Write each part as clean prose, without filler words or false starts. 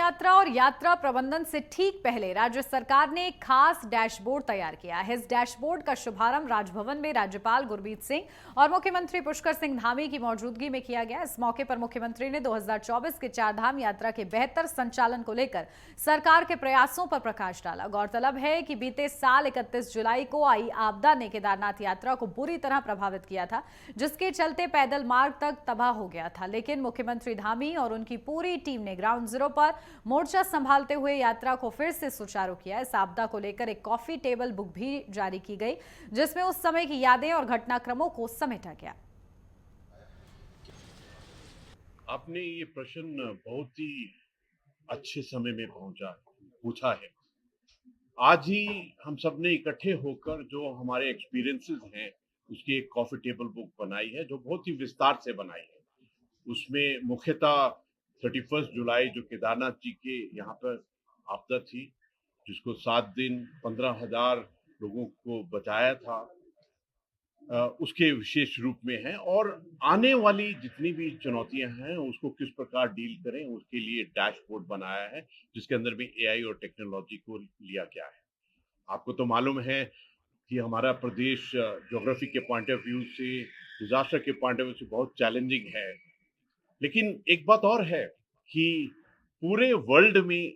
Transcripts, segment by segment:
यात्रा और यात्रा प्रबंधन से ठीक पहले राज्य सरकार ने एक खास डैशबोर्ड तैयार किया है। इस डैशबोर्ड का शुभारंभ राजभवन में राज्यपाल गुरमीत सिंह और मुख्यमंत्री पुष्कर सिंह धामी की मौजूदगी में किया गया। इस मौके पर मुख्यमंत्री ने 2024 के चारधाम यात्रा के बेहतर संचालन को लेकर सरकार के प्रयासों पर प्रकाश डाला। गौरतलब है कि बीते साल 31 जुलाई को आई आपदा ने केदारनाथ यात्रा को बुरी तरह प्रभावित किया था, जिसके चलते पैदल मार्ग तक तबाह हो गया था। लेकिन मुख्यमंत्री धामी और उनकी पूरी टीम ने ग्राउंड जीरो पर मोर्चा संभालते हुए यात्रा को फिर से सुचारू किया। इस आपदा को लेकर एक कॉफी टेबल बुक भी जारी की गई, जिसमें उस समय की यादें और घटनाक्रमों को समेटा गया। आपने ये प्रश्न बहुत ही अच्छे समय में पूछा है। आज ही हम सब ने इकट्ठे होकर जो हमारे एक्सपीरियंसेस हैं उसकी एक कॉफी टेबल बुक बनाई है, जो बहुत ही विस्तार से बनाई है। उसमें मुख्यतः 31 जुलाई जो केदारनाथ जी के यहाँ पर आपदा थी, जिसको 7 दिन 15,000 लोगों को बचाया था, उसके विशेष रूप में है। और आने वाली जितनी भी चुनौतियां हैं उसको किस प्रकार डील करें, उसके लिए डैशबोर्ड बनाया है, जिसके अंदर भी एआई और टेक्नोलॉजी को लिया गया है। आपको तो मालूम है कि हमारा प्रदेश ज्योग्राफी के पॉइंट ऑफ व्यू से, डिजास्टर के पॉइंट ऑफ व्यू से बहुत चैलेंजिंग है। लेकिन एक बात और है कि पूरे वर्ल्ड में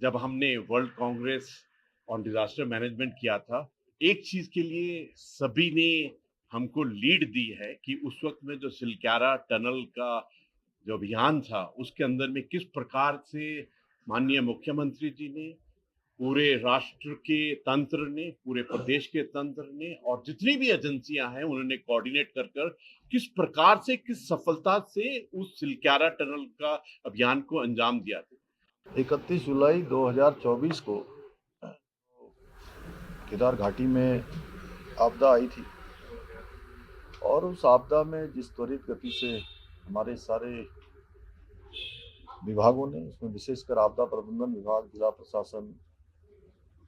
जब हमने world Congress on disaster management किया था, एक चीज के लिए सभी ने हमको लीड दी है कि उस वक्त में जो सिलक्यारा टनल का जो अभियान था, उसके अंदर में किस प्रकार से माननीय मुख्यमंत्री जी ने, पूरे राष्ट्र के तंत्र ने, पूरे प्रदेश के तंत्र ने और जितनी भी एजेंसियां हैं उन्होंने कोऑर्डिनेट कर किस प्रकार से, किस सफलता से उस सिलक्यारा टनल का अभियान को अंजाम दिया था। 31 जुलाई 2024 को केदार घाटी में आपदा आई थी और उस आपदा में जिस त्वरित गति से हमारे सारे विभागों ने, उसमें विशेषकर आपदा प्रबंधन विभाग, जिला प्रशासन,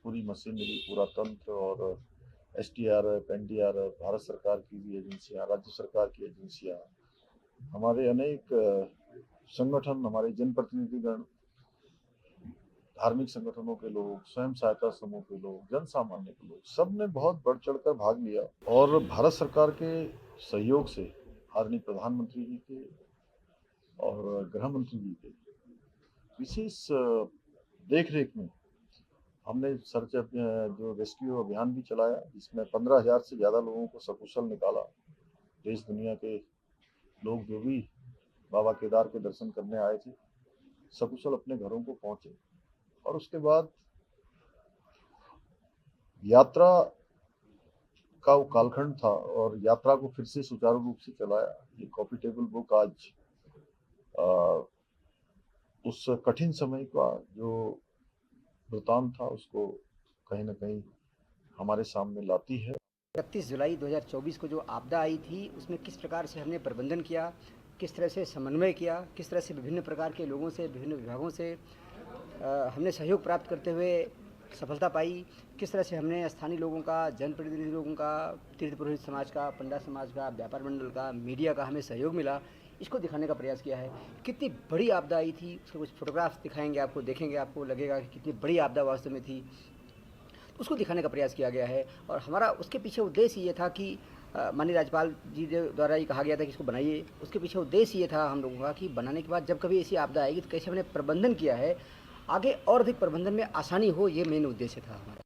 पूरी मशीनरी, पूरा तंत्र और एसडीआरएफ, एनडीआरएफ, भारत सरकार की भी एजेंसियां, राज्य सरकार की एजेंसियां, हमारे अनेक संगठन, हमारे जनप्रतिनिधिगण, धार्मिक संगठनों के लोग, स्वयं सहायता समूह के लोग, जन सामान्य के लोग, सब ने बहुत बढ़ चढ़कर भाग लिया। और भारत सरकार के सहयोग से आदरणीय प्रधानमंत्री जी के और गृह मंत्री जी के विशेष देखरेख में हमने सर्च जो रेस्क्यू अभियान भी चलाया, जिसमें 15,000 से ज़्यादा लोगों को सकुशल निकाला। देश दुनिया के लोग जो भी बाबा केदार के दर्शन करने आए थे, सकुशल अपने घरों को पहुंचे। और उसके बाद यात्रा का वो कालखंड था और यात्रा को फिर से सुचारू रूप से चलाया। ये कॉफी टेबल बुक आज उस कठिन समय का जो वृतांत था उसको कहीं ना कहीं हमारे सामने लाती है। 31 जुलाई 2024 को जो आपदा आई थी, उसमें किस प्रकार से हमने प्रबंधन किया, किस तरह से समन्वय किया, किस तरह से विभिन्न प्रकार के लोगों से, विभिन्न विभागों से हमने सहयोग प्राप्त करते हुए सफलता पाई, किस तरह से हमने स्थानीय लोगों का, जनप्रतिनिधि लोगों का, तीर्थ पुरोहित समाज का, पंडा समाज का, व्यापार मंडल का, मीडिया का हमें सहयोग मिला, इसको दिखाने का प्रयास किया है। कितनी बड़ी आपदा आई थी, उसके कुछ फोटोग्राफ्स दिखाएंगे आपको, देखेंगे, आपको लगेगा कि कितनी बड़ी आपदा वास्तव में थी, उसको दिखाने का प्रयास किया गया है। और हमारा उसके पीछे उद्देश्य ये था कि माननीय राज्यपाल जी द्वारा ये कहा गया था कि इसको बनाइए, उसके पीछे उद्देश्य ये था हम लोगों का कि बनाने के बाद जब कभी ऐसी आपदा आएगी तो कैसे हमने प्रबंधन किया है, आगे और अधिक प्रबंधन में आसानी हो, ये मेन उद्देश्य था हमारा।